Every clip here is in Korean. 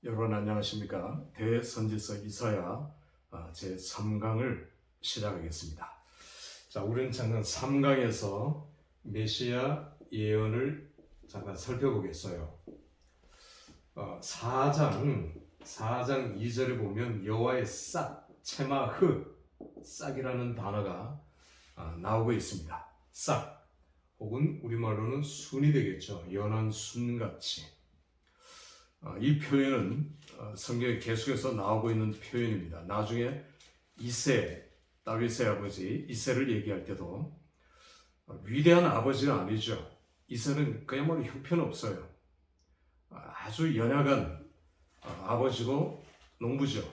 여러분 안녕하십니까? 대선지서 이사야 제 3강을 시작하겠습니다. 자, 우리는 잠깐 3강에서 메시아 예언을 잠깐 살펴보겠어요. 4장 2절에 보면 여호와의 싹, 체마흐, 싹이라는 단어가 나오고 있습니다. 싹, 혹은 우리말로는 순이 되겠죠. 연한 순같이. 이 표현은 성경에 계속해서 나오고 있는 표현입니다. 나중에 이세, 다윗의 아버지 이세를 얘기할 때도 위대한 아버지가 아니죠. 이세는 그야말로 형편없어요. 아주 연약한 아버지고 농부죠.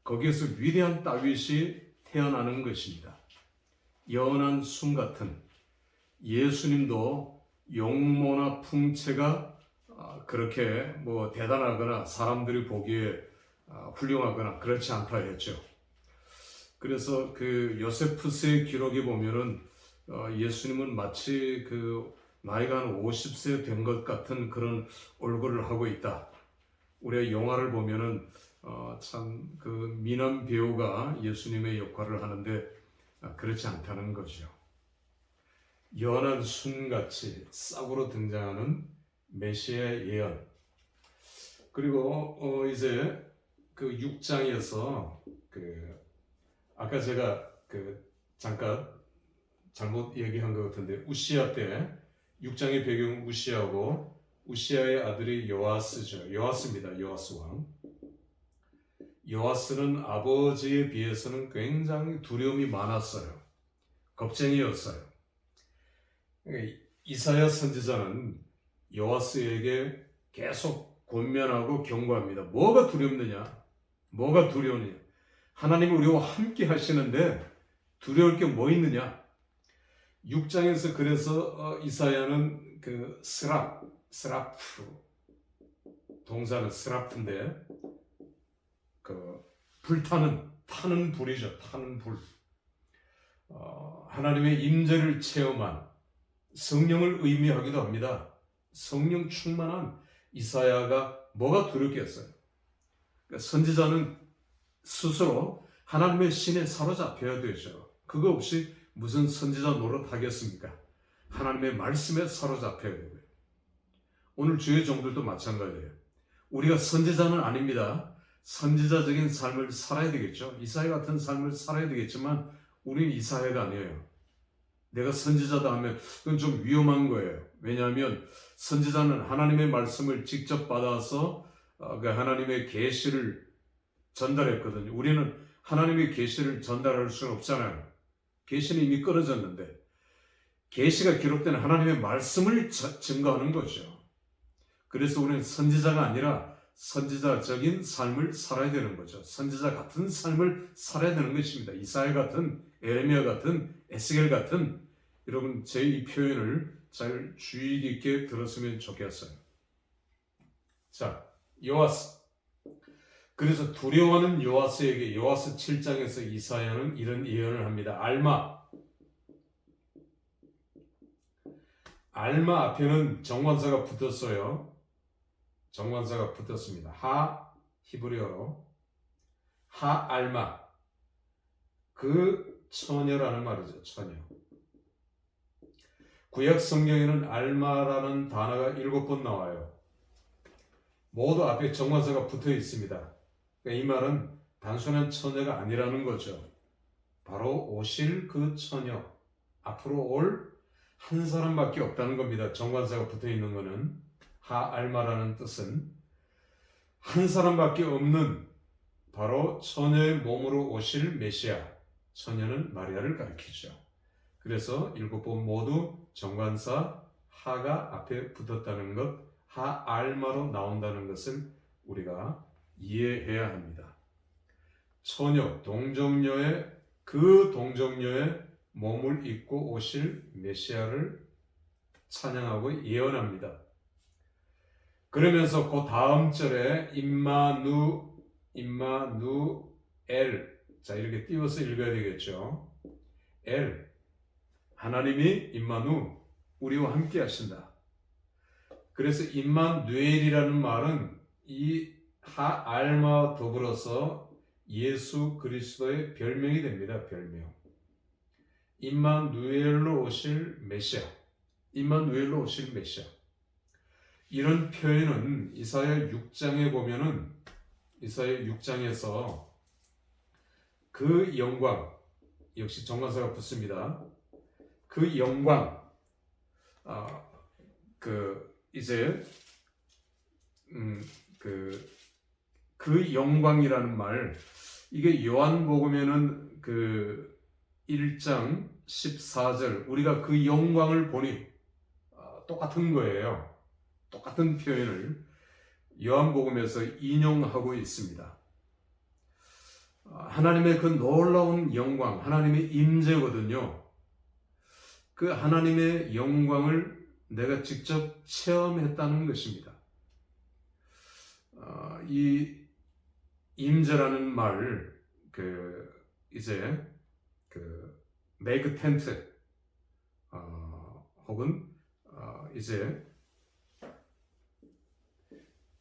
거기에서 위대한 다윗이 태어나는 것입니다. 연한 순 같은 예수님도 용모나 풍채가 그렇게 대단하거나 사람들이 보기에 훌륭하거나 그렇지 않다 했죠. 그래서 그 요세푸스의 기록에 보면은 예수님은 마치 그 나이가 한 50세 된 것 같은 그런 얼굴을 하고 있다. 우리가 영화를 보면은 참 그 미남 배우가 예수님의 역할을 하는데 그렇지 않다는 거죠. 연한 순같이 싹으로 등장하는 메시아의 예언. 그리고 이제 그 6장에서 아까 제가 잠깐 잘못 얘기한 것 같은데 우시아 때 6장의 배경은 우시아고 우시아의 아들이 요아스죠. 요아스입니다. 요아스 왕. 요아스는 아버지에 비해서는 굉장히 두려움이 많았어요. 겁쟁이였어요. 이사야 선지자는 요아스에게 계속 권면하고 경고합니다. 뭐가 두렵느냐? 뭐가 두려우냐? 하나님이 우리와 함께 하시는데 두려울 게 뭐 있느냐? 6장에서 그래서 이사야는 그 스라프 동사는 스라프인데 그 타는 불이죠. 타는 불. 하나님의 임재를 체험한 성령을 의미하기도 합니다. 성령 충만한 이사야가 뭐가 두렵겠어요? 그러니까 선지자는 스스로 하나님의 신에 사로잡혀야 되죠. 그거 없이 무슨 선지자 노릇하겠습니까? 하나님의 말씀에 사로잡혀야 되고요. 오늘 주의 종들도 마찬가지예요. 우리가 선지자는 아닙니다. 선지자적인 삶을 살아야 되겠죠. 이사야 같은 삶을 살아야 되겠지만 우리는 이사야가 아니에요. 내가 선지자다 하면 그건 좀 위험한 거예요. 왜냐하면 선지자는 하나님의 말씀을 직접 받아서 그 하나님의 계시를 전달했거든요. 우리는 하나님의 계시를 전달할 수는 없잖아요. 계시는 이미 끊어졌는데 계시가 기록된 하나님의 말씀을 증거하는 거죠. 그래서 우리는 선지자가 아니라 선지자적인 삶을 살아야 되는 거죠. 선지자 같은 삶을 살아야 되는 것입니다. 이사야 같은, 에레미야 같은, 에스겔 같은, 여러분 제 이 표현을 잘 주의 깊게 들었으면 좋겠어요. 자, 요아스. 그래서 두려워하는 요아스에게 요아스 7장에서 이사야는 이런 예언을 합니다. 알마 앞에는 정관사가 붙었어요. 정관사가 붙었습니다. 히브리어로 알마. 그 처녀라는 말이죠. 처녀. 구약 성경에는 알마라는 단어가 7번 나와요. 모두 앞에 정관사가 붙어 있습니다. 그러니까 이 말은 단순한 처녀가 아니라는 거죠. 바로 오실 그 처녀, 앞으로 올 한 사람밖에 없다는 겁니다. 정관사가 붙어 있는 거는 알마라는 뜻은 한 사람밖에 없는 바로 처녀의 몸으로 오실 메시아. 처녀는 마리아를 가리키죠. 그래서 7번 모두 정관사 하가 앞에 붙었다는 것, 알마로 나온다는 것을 우리가 이해해야 합니다. 처녀, 동정녀의 몸을 입고 오실 메시아를 찬양하고 예언합니다. 그러면서 그 다음 절에 임마누엘, 자 이렇게 띄워서 읽어야 되겠죠. 하나님이 임마누, 우리와 함께 하신다. 그래서 임마누엘이라는 말은 이 알마 더불어서 예수 그리스도의 별명이 됩니다. 별명. 임마누엘로 오실 메시아. 임마누엘로 오실 메시아. 이런 표현은 이사야 6장에 보면은 이사야 6장에서 그 영광, 역시 정관사가 붙습니다. 그 영광, 이제 그 영광이라는 말, 이게 요한복음에는 그 1장 14절 우리가 그 영광을 보니 똑같은 거예요. 똑같은 표현을 요한복음에서 인용하고 있습니다. 하나님의 그 놀라운 영광, 하나님의 임재거든요. 그 하나님의 영광을 내가 직접 체험했다는 것입니다. 이 임재라는 말, 이제 make tent, 혹은 이제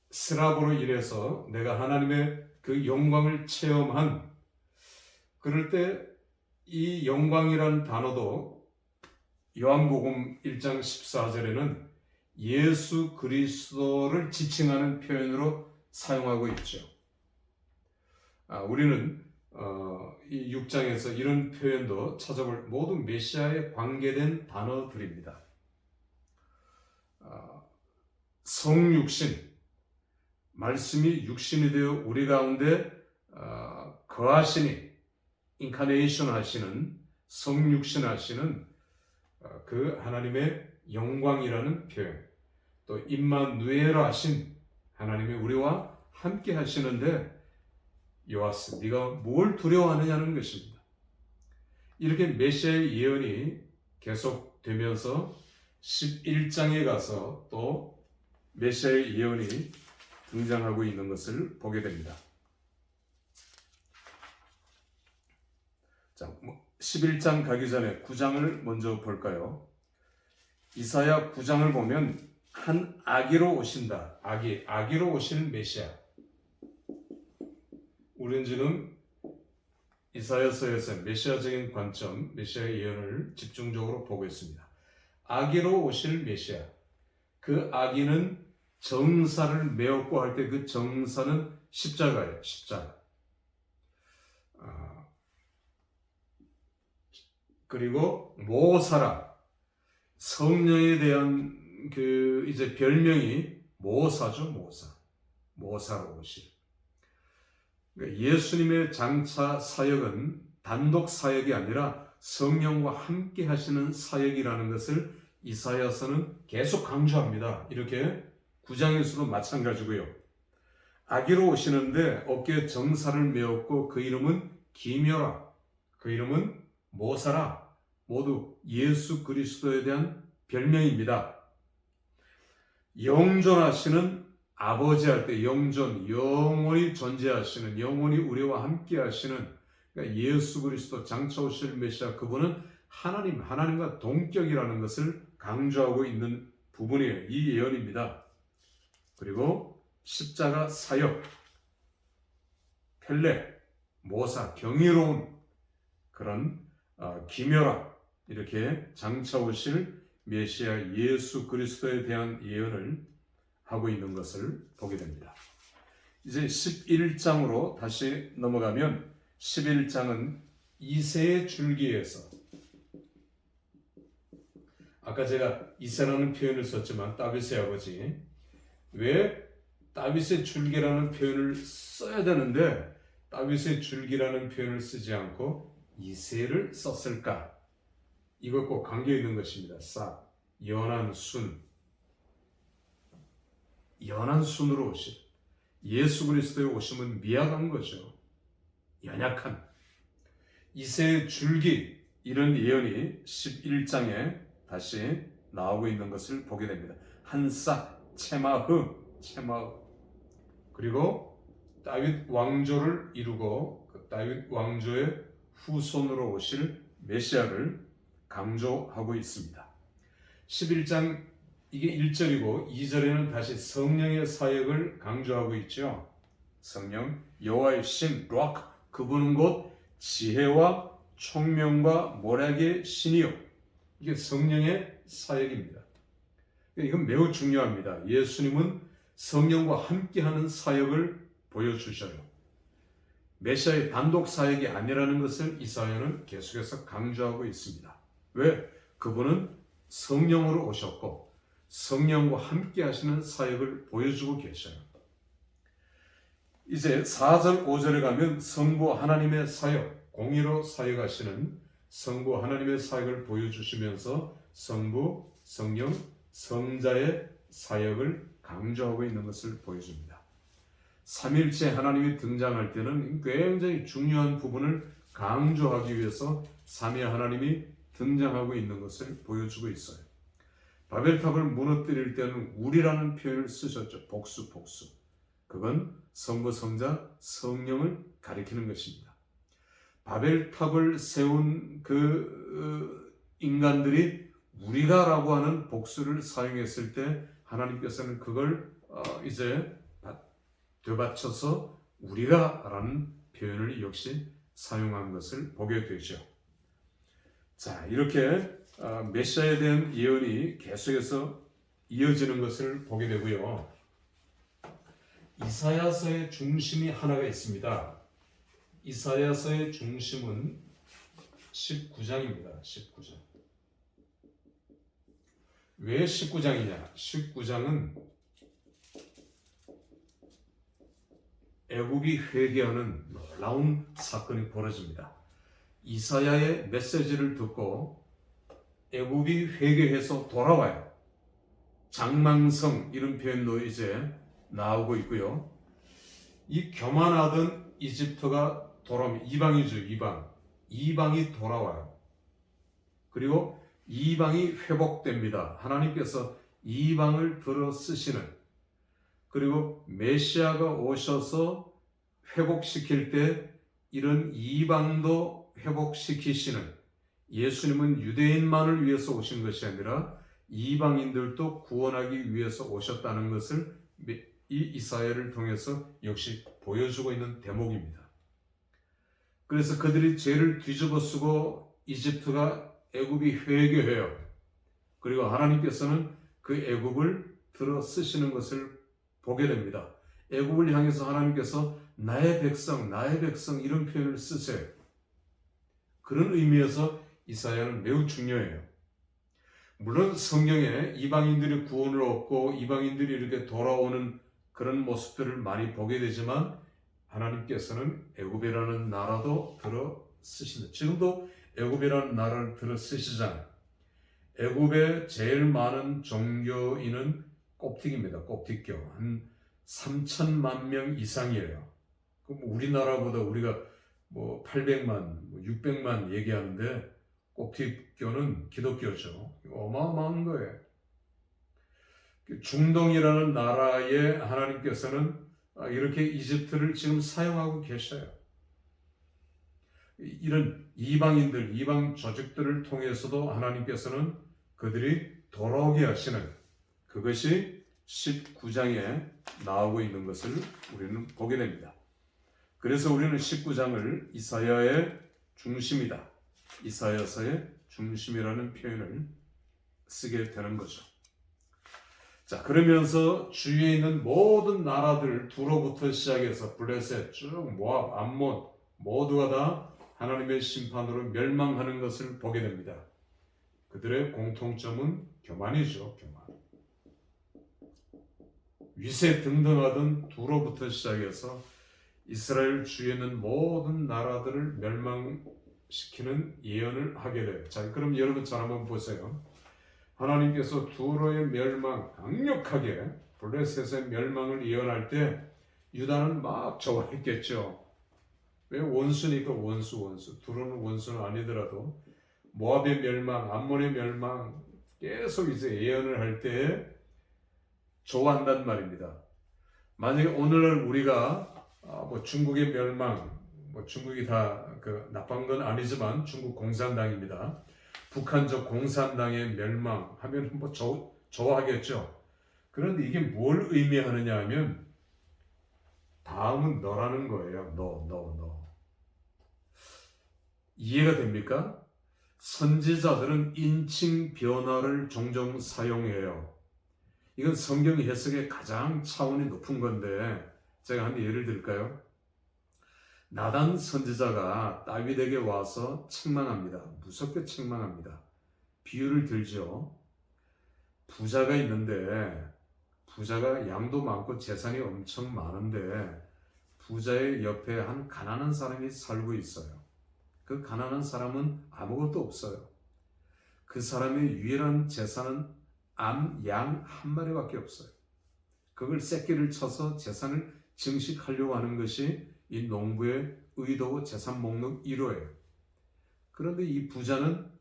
스라보로 인해서 내가 하나님의 그 영광을 체험한, 그럴 때 이 영광이라는 단어도 요한복음 1장 14절에는 예수 그리스도를 지칭하는 표현으로 사용하고 있죠. 우리는 이 6장에서 이런 표현도 찾아볼 모든 메시아에 관계된 단어들입니다. 성육신, 말씀이 육신이 되어 우리 가운데 거하시니, 인카네이션 하시는, 성육신 하시는 그 하나님의 영광이라는 표현, 또 임마누엘 하신 하나님이 우리와 함께 하시는데, 요아스, 네가 뭘 두려워하느냐는 것입니다. 이렇게 메시아의 예언이 계속되면서 11장에 가서 또 메시아의 예언이 등장하고 있는 것을 보게 됩니다. 자, 11장 가기 전에 9장을 먼저 볼까요? 이사야 9장을 보면 한 아기로 오신다. 아기로 오실 메시아. 우리는 지금 이사야서에서 메시아적인 관점, 메시아의 예언을 집중적으로 보고 있습니다. 아기로 오실 메시아. 그 아기는 정사를 메었고 할 때 그 정사는 십자가예요. 십자가. 그리고 모사라. 성령에 대한 이제 별명이 모사죠. 모사로 오실. 예수님의 장차 사역은 단독 사역이 아니라 성령과 함께 하시는 사역이라는 것을 이사야서는 계속 강조합니다. 이렇게 9장에서도 마찬가지고요. 아기로 오시는데 어깨에 정사를 메었고 그 이름은 기묘라, 그 이름은 모사라, 모두 예수 그리스도에 대한 별명입니다. 영존하시는 아버지 할 때 영존, 영원히 존재하시는, 영원히 우리와 함께 하시는, 그러니까 예수 그리스도 장차 오실 메시아, 그분은 하나님과 동격이라는 것을 강조하고 있는 부분이에요. 이 예언입니다. 그리고 십자가 사역, 펠레, 모사, 경이로운 그런 기묘라, 이렇게 장차 오실 메시아 예수 그리스도에 대한 예언을 하고 있는 것을 보게 됩니다. 이제 11장으로 다시 넘어가면 11장은 이새의 줄기에서, 아까 제가 이새라는 표현을 썼지만 다윗의 아버지, 왜 다윗의 줄기라는 표현을 써야 되는데 다윗의 줄기라는 표현을 쓰지 않고 이새를 썼을까? 이것과 관계 있는 것입니다. 싹, 연한 순으로 오신 예수 그리스도의 오심은 미약한 거죠. 연약한 이새의 줄기, 이런 예언이 11장에 다시 나오고 있는 것을 보게 됩니다. 한 싹, 체마흐. 그리고 다윗 왕조를 이루고 그 다윗 왕조의 후손으로 오실 메시아를 강조하고 있습니다. 11장 이게 1절이고 2절에는 다시 성령의 사역을 강조하고 있죠. 성령 여호와의 신 락, 그분은 곧 지혜와 총명과 모략의 신이요. 이게 성령의 사역입니다. 이건 매우 중요합니다. 예수님은 성령과 함께하는 사역을 보여주셔요. 메시아의 단독 사역이 아니라는 것을 이사야는 계속해서 강조하고 있습니다. 왜? 그분은 성령으로 오셨고 성령과 함께 하시는 사역을 보여주고 계셔요. 이제 4절, 5절에 가면 성부 하나님의 사역, 공의로 사역하시는 성부 하나님의 사역을 보여주시면서 성부, 성령, 성자의 사역을 강조하고 있는 것을 보여줍니다. 삼일체 하나님이 등장할 때는 굉장히 중요한 부분을 강조하기 위해서 삼위 하나님이 등장하고 있는 것을 보여주고 있어요. 바벨탑을 무너뜨릴 때는 우리라는 표현을 쓰셨죠. 복수. 그건 성부, 성자, 성령을 가리키는 것입니다. 바벨탑을 세운 그 인간들이 우리가라고 하는 복수를 사용했을 때 하나님께서는 그걸 이제 되받쳐서 우리가라는 표현을 역시 사용한 것을 보게 되죠. 자, 이렇게 메시아에 대한 예언이 계속해서 이어지는 것을 보게 되고요. 이사야서의 중심이 하나가 있습니다. 이사야서의 중심은 19장입니다. 19장. 왜 19장이냐? 19장은 애굽이 회개하는 놀라운 사건이 벌어집니다. 이사야의 메시지를 듣고 애굽이 회개해서 돌아와요. 장망성 이런 표현도 이제 나오고 있고요. 이 교만하던 이집트가 돌아오면 이방이죠. 이방이 돌아와요. 그리고 이방이 회복됩니다. 하나님께서 이방을 들어 쓰시는, 그리고 메시아가 오셔서 회복시킬 때 이런 이방도 회복시키시는, 예수님은 유대인만을 위해서 오신 것이 아니라 이방인들도 구원하기 위해서 오셨다는 것을 이 이사야를 통해서 역시 보여주고 있는 대목입니다. 그래서 그들이 죄를 뒤집어 쓰고 이집트가 애굽이 회개해요. 그리고 하나님께서는 그 애굽을 들어 쓰시는 것을 보게 됩니다. 애굽을 향해서 하나님께서 나의 백성 이런 표현을 쓰세요. 그런 의미에서 이사야는 매우 중요해요. 물론 성경에 이방인들이 구원을 얻고 이방인들이 이렇게 돌아오는 그런 모습들을 많이 보게 되지만 하나님께서는 애굽이라는 나라도 들어 쓰신다. 지금도 애굽이라는 나라를 들어 쓰시잖아요. 애굽에 제일 많은 종교인은 콥틱입니다. 콥틱교. 한 3천만 명 이상이에요. 그럼 우리나라보다 우리가 800만, 600만 얘기하는데 콥틱교는 기독교죠. 어마어마한 거예요. 중동이라는 나라에 하나님께서는 이렇게 이집트를 지금 사용하고 계셔요. 이런 이방인들, 이방 조직들을 통해서도 하나님께서는 그들이 돌아오게 하시는, 그것이 19장에 나오고 있는 것을 우리는 보게 됩니다. 그래서 우리는 19장을 이사야의 중심이다, 이사야서의 중심이라는 표현을 쓰게 되는 거죠. 자, 그러면서 주위에 있는 모든 나라들, 두로부터 시작해서 블레셋, 쭉 모압, 암몬 모두가 다 하나님의 심판으로 멸망하는 것을 보게 됩니다. 그들의 공통점은 교만이죠. 교만. 위세 등등하던 두로부터 시작해서 이스라엘 주위에 있는 모든 나라들을 멸망시키는 예언을 하게 돼요. 자, 그럼 여러분 잘 한번 보세요. 하나님께서 두로의 멸망, 강력하게 블레셋의 멸망을 예언할 때 유다는 막 좋아했겠죠. 왜? 원수니까 원수. 두로는 원수는 아니더라도 모압의 멸망, 암몬의 멸망 계속 이제 예언을 할 때 좋아한단 말입니다. 만약에 오늘날 우리가 중국의 멸망, 중국이 다 나쁜 건 아니지만 중국 공산당입니다. 북한적 공산당의 멸망하면 좋아하겠죠. 그런데 이게 뭘 의미하느냐 하면 다음은 너라는 거예요. 너. 이해가 됩니까? 선지자들은 인칭 변화를 종종 사용해요. 이건 성경 해석의 가장 차원이 높은 건데 제가 한 예를 들까요? 나단 선지자가 다윗에게 와서 책망합니다. 무섭게 책망합니다. 비유를 들죠. 부자가 있는데 부자가 양도 많고 재산이 엄청 많은데 부자의 옆에 한 가난한 사람이 살고 있어요. 그 가난한 사람은 아무것도 없어요. 그 사람의 유일한 재산은 양 한 마리밖에 없어요. 그걸 새끼를 쳐서 재산을 증식하려고 하는 것이 이 농부의 의도고 재산 목록 1호예요. 그런데 이 부자는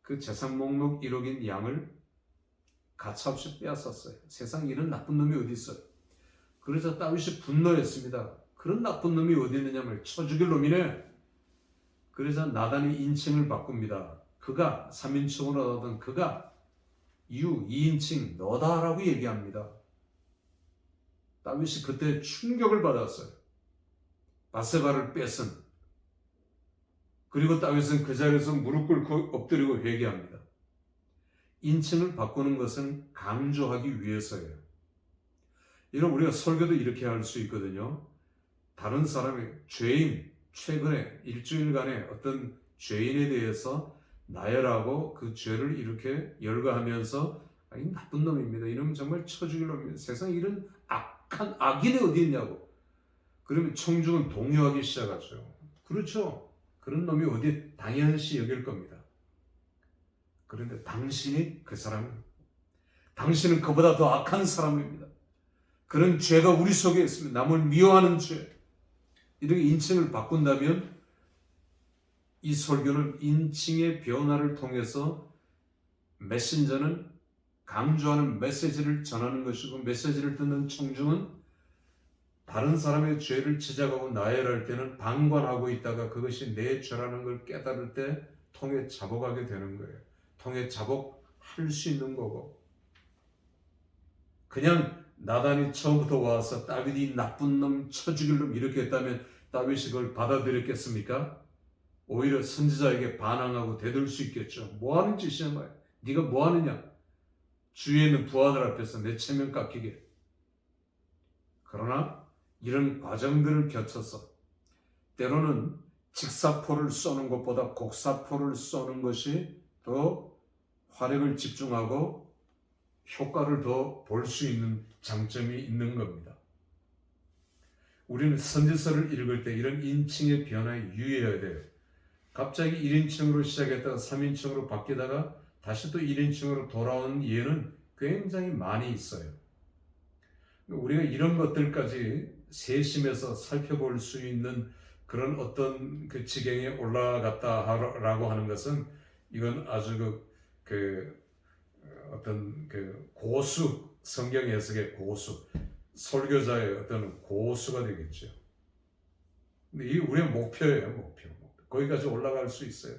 그 재산 목록 1호인 양을 가차없이 빼앗았어요. 세상에 이런 나쁜 놈이 어디 있어요? 그래서 다윗이 분노했습니다. 그런 나쁜 놈이 어디 있느냐면 쳐 죽일 놈이네. 그래서 나단이 인칭을 바꿉니다. 그가 3인칭으로 하던 그가 2인칭 너다라고 얘기합니다. 다윗이 그때 충격을 받았어요. 바세바를 뺏은. 그리고 다윗은 그 자리에서 무릎 꿇고 엎드리고 회개합니다. 인칭을 바꾸는 것은 강조하기 위해서예요. 이런 우리가 설교도 이렇게 할 수 있거든요. 다른 사람의 죄인, 최근에 일주일간의 어떤 죄인에 대해서 나열하고 그 죄를 이렇게 열거하면서 이 나쁜 놈입니다. 이놈은 정말 쳐 죽일 놈입니다. 세상에 이런 악한 악인이 어디 있냐고. 그러면 청중은 동요하기 시작하죠. 그렇죠. 그런 놈이 어디 당연시 여길 겁니다. 그런데 당신이 그 사람입니다. 당신은 그보다 더 악한 사람입니다. 그런 죄가 우리 속에 있습니다. 남을 미워하는 죄. 이렇게 인칭을 바꾼다면 이 설교는 인칭의 변화를 통해서 메신저는 강조하는 메시지를 전하는 것이고 메시지를 듣는 청중은 다른 사람의 죄를 지적하고 나열할 때는 방관하고 있다가 그것이 내 죄라는 걸 깨달을 때 통해 자복하게 되는 거예요. 통해 자복할 수 있는 거고 그냥 나단이 처음부터 와서 다윗이 나쁜 놈, 쳐 죽일 놈 이렇게 했다면 다윗이 그걸 받아들였겠습니까? 오히려 선지자에게 반항하고 대들 수 있겠죠. 뭐 하는 짓이냐 말이야. 네가 뭐 하느냐. 주위에 있는 부하들 앞에서 내 체면 깎이게. 그러나 이런 과정들을 거쳐서 때로는 직사포를 쏘는 것보다 곡사포를 쏘는 것이 더 화력을 집중하고 효과를 더 볼 수 있는 장점이 있는 겁니다. 우리는 선지서를 읽을 때 이런 인칭의 변화에 유의해야 돼요. 갑자기 1인칭으로 시작했다가 3인칭으로 바뀌다가 다시 또 1인칭으로 돌아오는 예는 굉장히 많이 있어요. 우리가 이런 것들까지 세심해서 살펴볼 수 있는 그런 어떤 그 지경에 올라갔다라고 하는 것은 이건 아주 어떤 그 고수, 성경 해석의 고수, 설교자의 어떤 고수가 되겠죠. 근데 이게 우리의 목표예요, 목표. 거기까지 올라갈 수 있어요.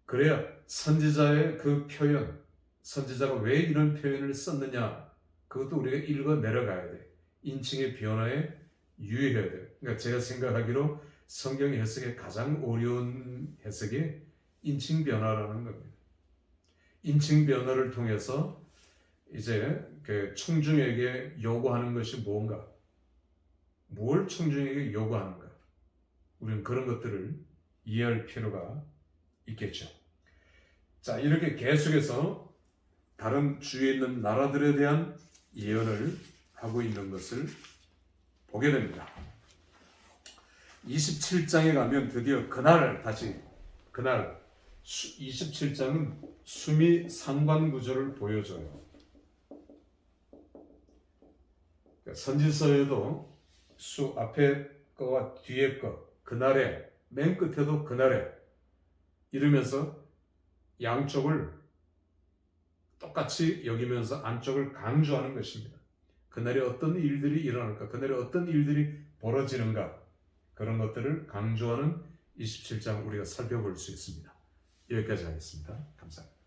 그래야 선지자의 그 표현, 선지자가 왜 이런 표현을 썼느냐, 그것도 우리가 읽어 내려가야 돼. 인칭의 변화에 유의해야 돼. 그러니까 제가 생각하기로 성경 해석의 가장 어려운 해석이 인칭 변화라는 겁니다. 인칭 변화를 통해서 이제 그 청중에게 요구하는 것이 뭔가, 뭘 청중에게 요구하는가, 우리는 그런 것들을 이해할 필요가 있겠죠. 자, 이렇게 계속해서 다른 주위에 있는 나라들에 대한 예언을 하고 있는 것을 보게 됩니다. 27장에 가면 드디어 그날 27장은 수미 상관 구조를 보여줘요. 선지서에도 수 앞에 거와 뒤에 거, 그날에, 맨 끝에도 그날에 이러면서 양쪽을 똑같이 여기면서 안쪽을 강조하는 것입니다. 그날에 어떤 일들이 일어날까, 그날에 어떤 일들이 벌어지는가, 그런 것들을 강조하는 27장 우리가 살펴볼 수 있습니다. 여기까지 하겠습니다. 감사합니다.